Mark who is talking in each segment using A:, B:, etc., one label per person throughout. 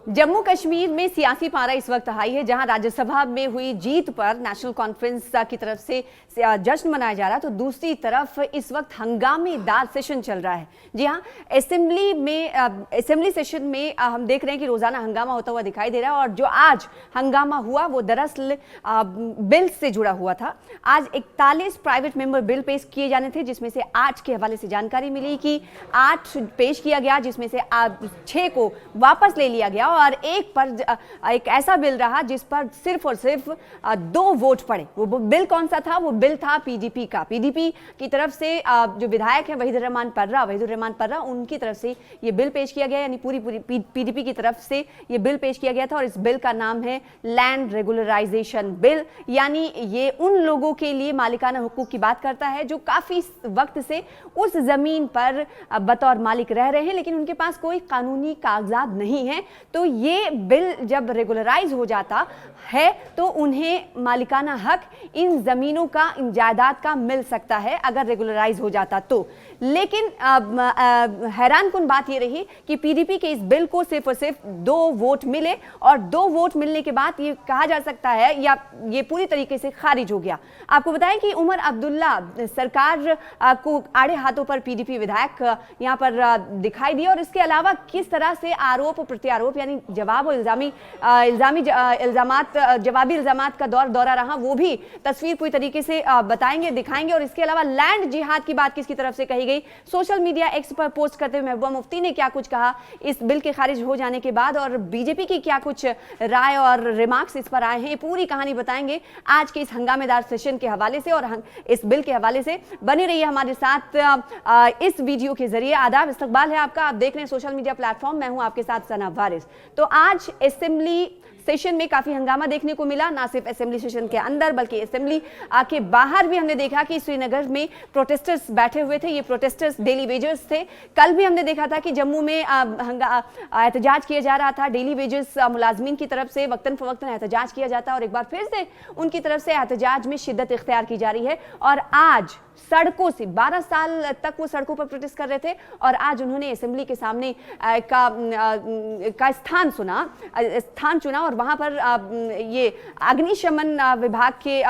A: जम्मू कश्मीर में सियासी पारा इस वक्त हाई है, जहां राज्यसभा में हुई जीत पर नेशनल कॉन्फ्रेंस की तरफ से जश्न मनाया जा रहा है, तो दूसरी तरफ इस वक्त हंगामेदार सेशन चल रहा है। जी हां, असेंबली सेशन में हम देख रहे हैं कि रोजाना हंगामा होता हुआ दिखाई दे रहा है, और जो आज हंगामा हुआ वो दरअसल बिल से जुड़ा हुआ था। आज 41 प्राइवेट मेंबर बिल पेश किए जाने थे, जिसमें से 8 के हवाले से जानकारी मिली कि 8 पेश किया गया, जिसमें से 6 को वापस ले लिया गया और एक पर एक ऐसा बिल रहा जिस पर सिर्फ और सिर्फ 2 वोट पड़े। वो बिल कौन सा था? वो बिल था पीडीपी का। पीडीपी की तरफ से जो विधायक हैं वहीदुर रहमान पर्रा, उनकी तरफ से ये बिल पेश किया गया, यानी पूरी पीडीपी की तरफ से ये बिल पेश किया गया था। और इस बिल का नाम है लैंड रेगुलराइजेशन बिल, यानी ये उन लोगों के लिए मालिकाना हुकूक की बात करता है जो काफी वक्त से उस जमीन पर बतौर मालिक रह रहे हैं, लेकिन उनके पास कोई कानूनी कागजात नहीं है। तो ये बिल जब रेगुलराइज हो जाता है तो उन्हें मालिकाना हक इन जमीनों का, इन जायदाद का मिल सकता है अगर रेगुलराइज हो जाता तो। लेकिन हैरानकुन बात ये रही कि पीडीपी के इस बिल को सिर्फ और सिर्फ 2 वोट मिले, और 2 वोट मिलने के बाद ये कहा जा सकता है या ये पूरी तरीके से खारिज हो गया। आपको बताएं कि उमर अब्दुल्ला सरकार को आड़े हाथों पर पीडीपी विधायक यहां पर दिखाई दिए, और इसके अलावा किस तरह से आरोप प्रत्यारोप यानी जवाब और जवाबी इल्जामात का दौरा रहा, वो भी तस्वीर पूरी तरीके से बताएंगे, दिखाएंगे। और इसके अलावा लैंड जिहाद की बात किसकी तरफ से कही गई, सोशल मीडिया एक्स पर पोस्ट करते हुए महबूबा मुफ्ती ने क्या कुछ कहा इस बिल के खारिज हो जाने के बाद, और बीजेपी की क्या कुछ राय और रिमार्क्स इस पर आए हैं, पूरी कहानी बताएंगे आज के इस हंगामेदार सेशन के हवाले से और इस बिल के हवाले से। बने रहिए हमारे साथ इस वीडियो के जरिए। आदाब, इस्तकबाल है आपका, आप देख रहे हैं सोशल मीडिया प्लेटफॉर्म, मैं हूं आपके साथ सना वारिस। तो आज असेंबली सेशन में काफी हंगामा देखने को मिला, ना सिर्फ असेंबली सेशन के अंदर बल्कि असेंबली के बाहर भी हमने देखा कि श्रीनगर में प्रोटेस्टर्स बैठे हुए थे। ये प्रोटेस्टर्स डेली वेजर्स थे। कल भी हमने देखा था कि जम्मू में एहतजाज किया जा रहा था, डेली वेजर्स मुलाजमीन की तरफ से वक्तन फवक्तन एहतजाज किया जाता है, और एक बार फिर से उनकी तरफ से एहतजाज में शिद्दत इख्तियार की जा रही है। और आज सड़कों से 12 साल तक वो सड़कों पर प्रोटेस्ट कर रहे थे, और आज उन्होंने असेंबली के सामने का स्थान चुना और वहां पर ये अग्निशमन विभाग के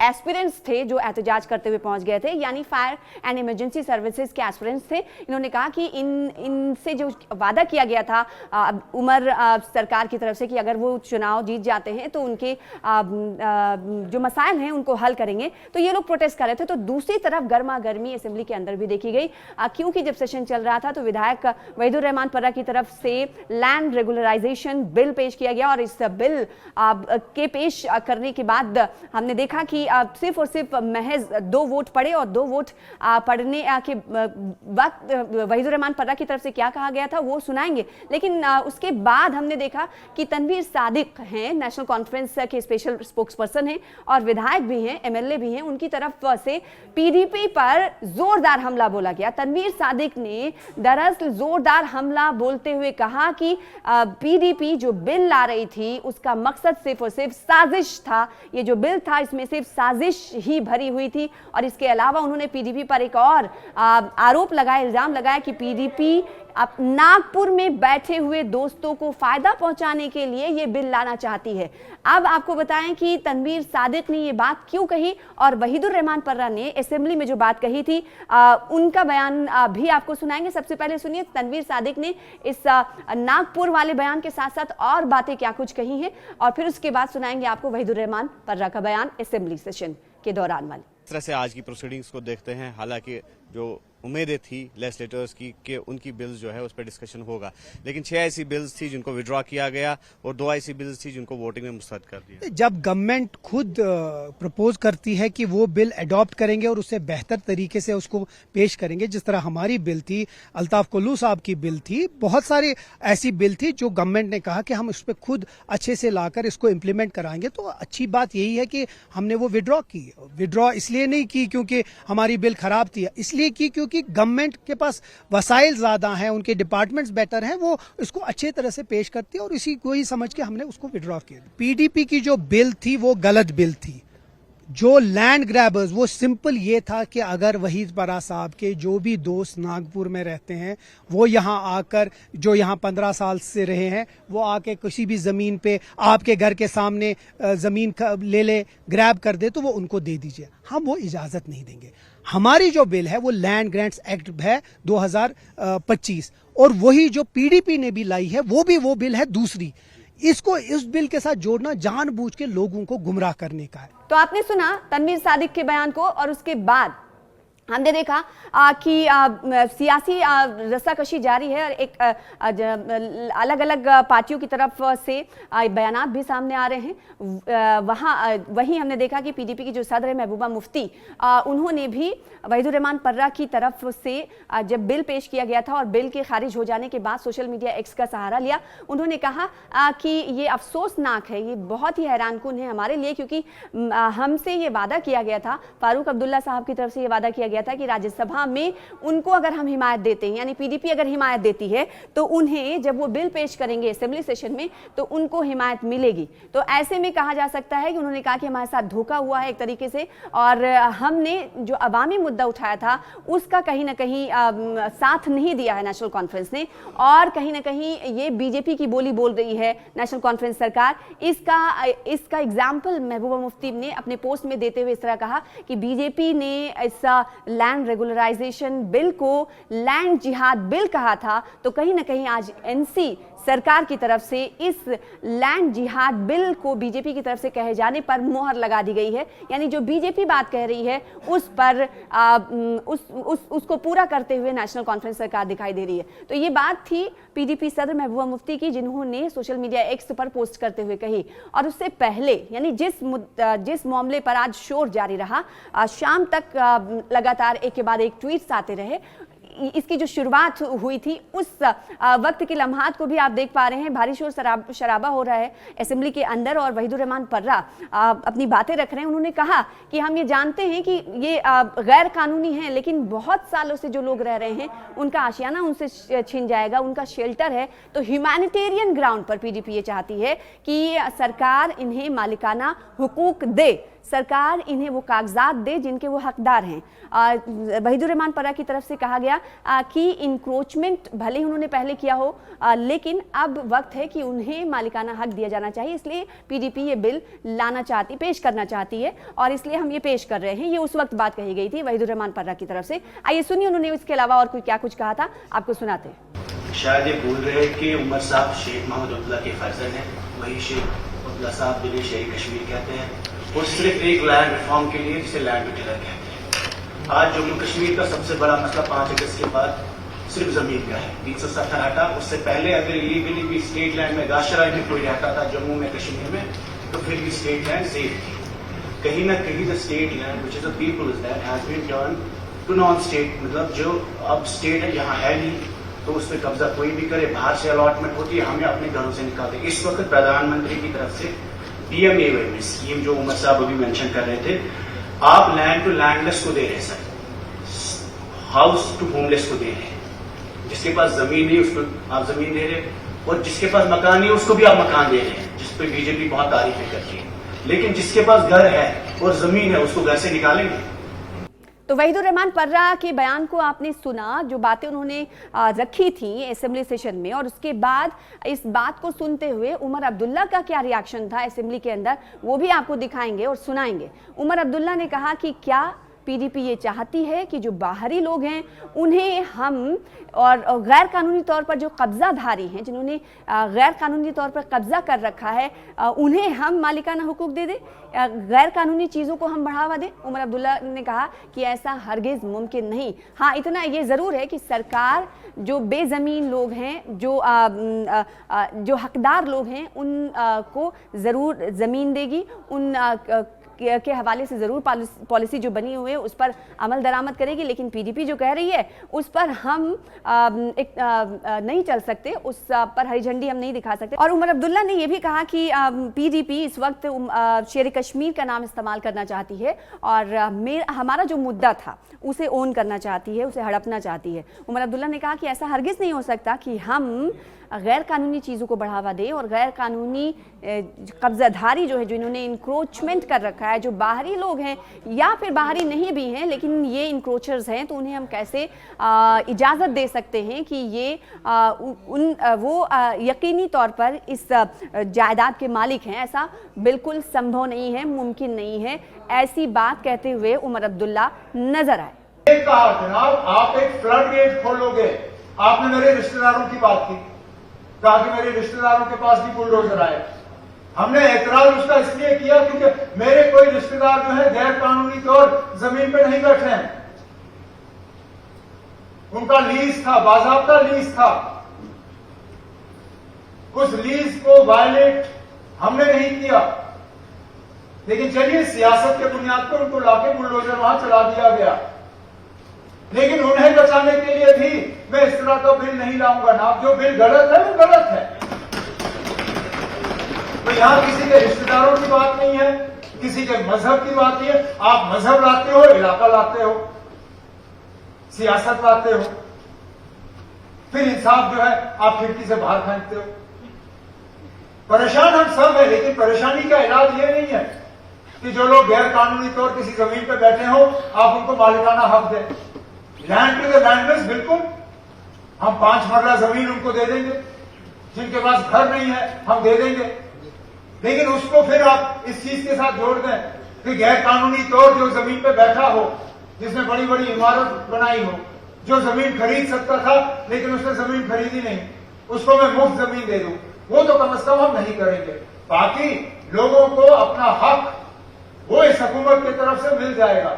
A: एस्पिरेंट्स थे जो एहतजाज करते हुए पहुंच गए थे, यानी फायर एंड इमरजेंसी सर्विसेज के एस्पिरेंट्स थे। इन्होंने कहा कि इनसे जो वादा किया गया था उमर सरकार की तरफ से कि अगर वो चुनाव जीत जाते हैं तो उनके जो मसाइल हैं उनको हल करेंगे, तो ये लोग प्रोटेस्ट कर रहे थे। तो दूसरी तरफ गर्मा गर्मी असेंबली के अंदर भी देखी गई, क्योंकि जब सेशन चल रहा था तो विधायक वहीदुर रहमान पर्रा की तरफ से लैंड रेगुलराइजेशन बिल पेश किया गया, और इस बिल के पेश करने के बाद हमने देखा कि सिर्फ और सिर्फ महज 2 वोट पड़े, और 2 वोट पड़ने के वक्त वहीदुर रहमान पर्रा की तरफ से क्या कहा गया था वो सुनाएंगे। लेकिन उसके बाद हमने देखा कि तनवीर सादिक हैं, नेशनल कॉन्फ्रेंस के स्पेशल स्पोक्सपर्सन हैं और विधायक भी हैं, एमएलए भी हैं, उनकी तरफ से पीडीपी पर जोरदार हमला बोला गया। तनवीर सादिक ने दरअसल जोरदार हमला बोलते हुए कहा कि पीडीपी जो बिल ला रही थी उसका मकसद सिर्फ और सिर्फ साजिश था। ये जो बिल था इसमें सिर्फ साजिश ही भरी हुई थी। और इसके अलावा उन्होंने पीडीपी पर एक और आरोप लगाया, इल्जाम लगाया कि पीडीपी अब नागपुर में बैठे हुए दोस्तों को फायदा पहुंचाने के लिए ये बिल लाना चाहती है। अब आपको बताएं कि तनवीर सादिक ने ये बात क्यों कही, और वहीदुर रहमान पर्रा ने असेंबली में जो बात कही थी उनका बयान भी आपको सुनाएंगे। सबसे पहले सुनिए तनवीर सादिक ने इस नागपुर वाले बयान के साथ साथ और बातें क्या कुछ कही हैं, और फिर उसके बाद सुनाएंगे आपको वहीदुर रहमान पर्रा का बयान असेंबली सेशन के दौरान वाली।
B: इस तरह से आज की प्रोसीडिंग्स को देखते हैं, हालांकि जो उम्मीदें थी लेजिस्लेटर्स की कि उनकी बिल्स जो है उस पर डिस्कशन होगा, लेकिन 6 ऐसी बिल्स थी जिनको विड्रॉ किया गया और 2 ऐसी बिल्स थी जिनको वोटिंग में मुस्तरद कर दिया।
C: जब गवर्नमेंट खुद प्रपोज करती है कि वो बिल अडॉप्ट करेंगे और उससे बेहतर तरीके से उसको पेश करेंगे, जिस तरह हमारी बिल थी, अल्ताफ कुल्लू साहब की बिल थी, बहुत सारी ऐसी बिल थी जो गवर्नमेंट ने कहा कि हम उस पर खुद अच्छे से लाकर इसको इम्प्लीमेंट कराएंगे। तो अच्छी बात यही है कि हमने वो विड्रॉ की। विड्रॉ इसलिए नहीं की क्योंकि हमारी बिल खराब थी, इसलिए की क्योंकि गवर्नमेंट के पास वसाइल ज्यादा हैं, उनके डिपार्टमेंट्स बेटर हैं, वो इसको अच्छे तरह से पेश करती है, और इसी को ही समझ के हमने उसको विड्रॉ किया। पीडीपी की जो बिल थी वो गलत बिल थी, जो लैंड ग्रैबर्स, वो सिंपल ये था कि अगर वहीद परा साहब के जो भी दोस्त नागपुर में रहते हैं वो यहाँ आकर, जो यहाँ 15 साल से रहे हैं, वो आके किसी भी जमीन पे आपके घर के सामने जमीन ले ग्रैब कर दे तो वो उनको दे दीजिए, हम वो इजाजत नहीं देंगे। हमारी जो बिल है वो लैंड ग्रांट्स एक्ट है 2025, और वही जो पीडीपी ने भी लाई है वो बिल है दूसरी। इसको इस बिल के साथ जोड़ना जानबूझ के लोगों को गुमराह करने का है।
A: तो आपने सुना तनवीर सादिक के बयान को, और उसके बाद हमने देखा कि सियासी रस्साकशी जारी है और एक अलग अलग पार्टियों की तरफ से बयानात भी सामने आ रहे हैं। वहीं हमने देखा कि पीडीपी की जो सदर है महबूबा मुफ्ती, उन्होंने भी वहीदुर रहमान पर्रा की तरफ से जब बिल पेश किया गया था और बिल के खारिज हो जाने के बाद सोशल मीडिया एक्स का सहारा लिया, उन्होंने कहा कि ये अफसोसनाक है, ये बहुत ही हैरानकुन है हमारे लिए, क्योंकि हमसे ये वादा किया गया था, फारूक अब्दुल्ला साहब की तरफ से ये वादा किया गया था कि राज्यसभा में उनको अगर हम हिमायत देते हैं, यानी पीडीपी अगर हिमायत देती है तो उन्हें जब वो बिल पेश करेंगे असेंबली सेशन में तो उनको हिमायत मिलेगी। तो ऐसे में कहा जा सकता है कि उन्होंने कहा कि हमारे साथ धोखा हुआ है एक तरीके से, और हमने जो अवामी मुद्दा उठाया था उसका कहीं ना कहीं साथ नहीं दिया है नेशनल कॉन्फ्रेंस ने, और कहीं ना कहीं ये बीजेपी की बोली बोल रही है नेशनल कॉन्फ्रेंस सरकार। इसका एग्जाम्पल महबूबा मुफ्ती ने अपने पोस्ट में देते हुए इस तरह कहा कि बीजेपी ने इस लैंड रेगुलराइजेशन बिल को लैंड जिहाद बिल कहा था, तो कहीं ना कहीं आज एनसी सरकार की तरफ से इस लैंड जिहाद बिल को बीजेपी की तरफ से कहे जाने पर मोहर लगा दी गई है। यानी जो बीजेपी बात कह रही है उस पर उसको पूरा करते हुए नेशनल कॉन्फ्रेंस सरकार दिखाई दे रही है। तो ये बात थी पीडीपी सदर महबूबा मुफ्ती की, जिन्होंने सोशल मीडिया एक्स पर पोस्ट करते हुए कही। और उससे पहले, यानी जिस मामले पर आज शोर जारी रहा, शाम तक लगातार एक के बाद एक ट्वीट्स आते रहे, इसकी जो शुरुआत हुई थी उस वक्त के लम्हात को भी आप देख पा रहे हैं। भारी शोर शराबा हो रहा है असेंबली के अंदर और वहीदुर रहमान पर्रा अपनी बातें रख रहे हैं। उन्होंने कहा कि हम ये जानते हैं कि ये गैर कानूनी है, लेकिन बहुत सालों से जो लोग रह रहे हैं उनका आशियाना उनसे छिन जाएगा, उनका शेल्टर है। तो ह्यूमैनिटेरियन ग्राउंड पर पीडीपी ये चाहती है कि सरकार इन्हें मालिकाना हुकूक दे, सरकार इन्हें वो कागजात दे जिनके वो हकदार हैं। वहीदुर रहमान पर्रा की तरफ से कहा गया कि इंक्रोचमेंट भले ही उन्होंने पहले किया हो, लेकिन अब वक्त है कि उन्हें मालिकाना हक दिया जाना चाहिए। इसलिए पीडीपी ये बिल पेश करना चाहती है, और इसलिए हम ये पेश कर रहे हैं। ये उस वक्त बात कही गई थी वहीदुर रहमान पर्रा की तरफ से। आइए सुनिए उन्होंने इसके अलावा और क्या कुछ कहा था, आपको सुनाते हैं।
D: शायद ये बोल रहे हैं कि उमर साहब शेख मोहम्मद अब्दुल्ला के फर्जंद हैं, वही शेख अब्दुल्ला साहब दिल्ली शेर कश्मीर कहते हैं, और सिर्फ एक लैंड रिफॉर्म के लिए जिसे लैंड रिटेलर कहते हैं। आज जम्मू कश्मीर का सबसे बड़ा मसला 5 अगस्त के बाद सिर्फ जमीन का है। 370 हटा, उससे पहले अगर इलीगली भी स्टेट लैंड में गाशरा में कोई रहता था जम्मू में कश्मीर में, तो फिर भी स्टेट लैंड सेफ थी। कहीं ना कहीं the state land which is the people's land has been turn to non state, मतलब जो अब स्टेट है यहाँ है नहीं, तो उस पर कब्जा कोई भी करे, बाहर से अलॉटमेंट होती है, हमें अपने घरों से निकालते। इस वक्त प्रधानमंत्री की तरफ से पीएमएवाई में स्कीम जो उमर साहब अभी मेंशन कर रहे थे, आप लैंड टू लैंडलेस को दे रहे हैं सर, हाउस टू होमलेस को दे रहे हैं। जिसके पास जमीन नहीं उसको आप जमीन दे रहे हैं, और जिसके पास मकान नहीं उसको भी आप मकान दे रहे हैं, जिस पे बीजेपी बहुत तारीफें करती है। लेकिन जिसके पास घर है और जमीन है उसको घर से निकालेंगे।
A: तो वहीदुर रहमान पर्रा के बयान को आपने सुना, जो बातें उन्होंने रखी थी असेंबली सेशन में, और उसके बाद इस बात को सुनते हुए उमर अब्दुल्ला का क्या रिएक्शन था असेंबली के अंदर, वो भी आपको दिखाएंगे और सुनाएंगे। उमर अब्दुल्ला ने कहा कि क्या पीडीपी ये चाहती है कि जो बाहरी लोग हैं उन्हें हम, और गैर कानूनी तौर पर जो कब्जाधारी हैं, जिन्होंने गैर कानूनी तौर पर कब्जा कर रखा है, उन्हें हम मालिकाना हुकूक दे दें, गैर कानूनी चीज़ों को हम बढ़ावा दें। उमर अब्दुल्ला ने कहा कि ऐसा हरगिज़ मुमकिन नहीं। हाँ, इतना ये ज़रूर है कि सरकार जो बेज़मीन लोग हैं, जो हकदार लोग हैं, उन को ज़रूर ज़मीन देगी, उन के हवाले से जरूर पॉलिसी जो बनी हुई है उस पर अमल दरामद करेगी। लेकिन पीडीपी जो कह रही है उस पर हम नहीं चल सकते, उस पर हरी झंडी हम नहीं दिखा सकते। और उमर अब्दुल्ला ने यह भी कहा कि पीडीपी इस वक्त शेर कश्मीर का नाम इस्तेमाल करना चाहती है, और हमारा जो मुद्दा था उसे ओन करना चाहती है, उसे हड़पना चाहती है। उमर अब्दुल्ला ने कहा कि ऐसा हरगिज़ नहीं हो सकता कि हम गैर कानूनी चीज़ों को बढ़ावा दे और गैर कानूनी कब्जाधारी जो है, जो इन्होंने इंक्रोचमेंट कर रखा है, जो बाहरी लोग हैं या फिर बाहरी नहीं भी हैं लेकिन ये इंक्रोचर्स हैं, तो उन्हें हम कैसे इजाज़त दे सकते हैं कि ये यकीनी तौर पर इस जायदाद के मालिक हैं। ऐसा बिल्कुल संभव नहीं है, मुमकिन नहीं है। ऐसी बात कहते हुए उमर अब्दुल्ला नजर आए।
E: कहा जनाब आप एक फ्लड गेट खोलोगे, आपने मेरे रिश्तेदारों की बात की, कहा कि मेरे रिश्तेदारों के पास भी बुलडोजर आए। हमने एतराज उसका इसलिए किया क्योंकि मेरे कोई रिश्तेदार जो है गैर कानूनी तौर जमीन पे नहीं बैठे हैं, उनका लीज था, बाज़ाब्ता लीज था। उस लीज को वायलेट हमने नहीं किया, लेकिन चलिए सियासत के बुनियाद पर उनको लाके बुलडोजर वहां चला दिया गया। लेकिन उन्हें बचाने के लिए भी मैं इस तरह का बिल नहीं लाऊंगा ना। जो बिल गलत है वो गलत है। तो यहां किसी के रिश्तेदारों की बात नहीं है, किसी के मजहब की बात नहीं है। आप मजहब लाते हो, इलाका लाते हो, सियासत लाते हो, फिर इंसाफ जो है आप खिड़की से बाहर फेंकते हो। परेशान हम सब है, लेकिन परेशानी का इलाज ये नहीं है कि जो लोग गैर कानूनी तौर किसी जमीन पर बैठे हो आप उनको मालिकाना हक दें। लैंड टू द लैंडलेस, बिल्कुल हम 5 मरला जमीन उनको दे देंगे, जिनके पास घर नहीं है हम दे देंगे। लेकिन उसको फिर आप इस चीज के साथ जोड़ दें कि गैर कानूनी तौर जो जमीन पे बैठा हो, जिसने बड़ी बड़ी इमारत बनाई हो, जो जमीन खरीद सकता था लेकिन उसने जमीन खरीदी नहीं, उसको मैं मुफ्त जमीन दे दूं, वो तो कम से कम हम नहीं करेंगे। बाकी लोगों को अपना हक वो इस हुकूमत की तरफ से मिल जाएगा।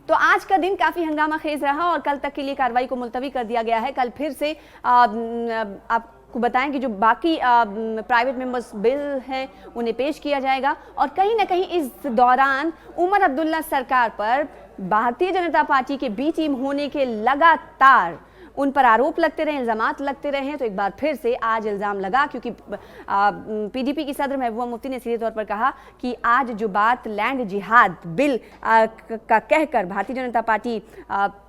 A: तो आज का दिन काफी हंगामा खेज रहा और कल तक के लिए कार्रवाई को मुलतवी कर दिया गया है। कल फिर से आपको बताएं कि जो बाकी प्राइवेट मेंबर्स बिल हैं उन्हें पेश किया जाएगा और कहीं ना कहीं इस दौरान उमर अब्दुल्ला सरकार पर भारतीय जनता पार्टी के बी टीम होने के लगातार उन पर आरोप लगते रहे, इल्जामात लगते रहे हैं। तो एक बार फिर से आज इल्ज़ाम लगा, क्योंकि पीडीपी की सदर महबूबा मुफ्ती ने सीधे तौर पर कहा कि आज जो बात लैंड जिहाद बिल का कहकर भारतीय जनता पार्टी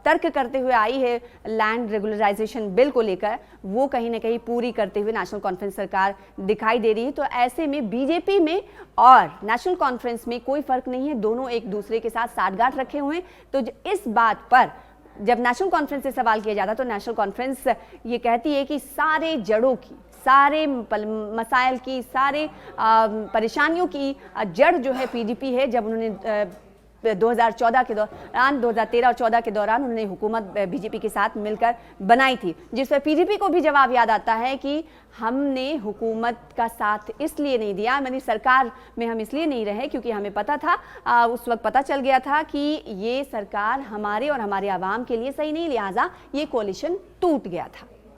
A: तर्क करते हुए आई है लैंड रेगुलराइजेशन बिल को लेकर, वो कहीं ना कहीं पूरी करते हुए नेशनल कॉन्फ्रेंस सरकार दिखाई दे रही है। तो ऐसे में बीजेपी में और नेशनल कॉन्फ्रेंस में कोई फर्क नहीं है, दोनों एक दूसरे के साथ साठगांठ रखे हुए हैं। तो इस बात पर जब नेशनल कॉन्फ्रेंस से सवाल किया जाता तो नेशनल कॉन्फ्रेंस ये कहती है कि सारे जड़ों की, सारे मसाइल की, सारे परेशानियों की जड़ जो है पीडीपी है। जब उन्होंने 2014 के दौरान 2013 और 14 के दौरान उन्होंने हुकूमत बीजेपी के साथ मिलकर बनाई थी, जिस पर पीडीपी को भी जवाब याद आता है कि हमने हुकूमत का साथ इसलिए नहीं दिया, यानी सरकार में हम इसलिए नहीं रहे क्योंकि हमें पता था, उस वक्त पता चल गया था कि ये सरकार हमारे और हमारे आवाम के लिए सही नहीं, लिहाजा ये कोalition टूट गया था।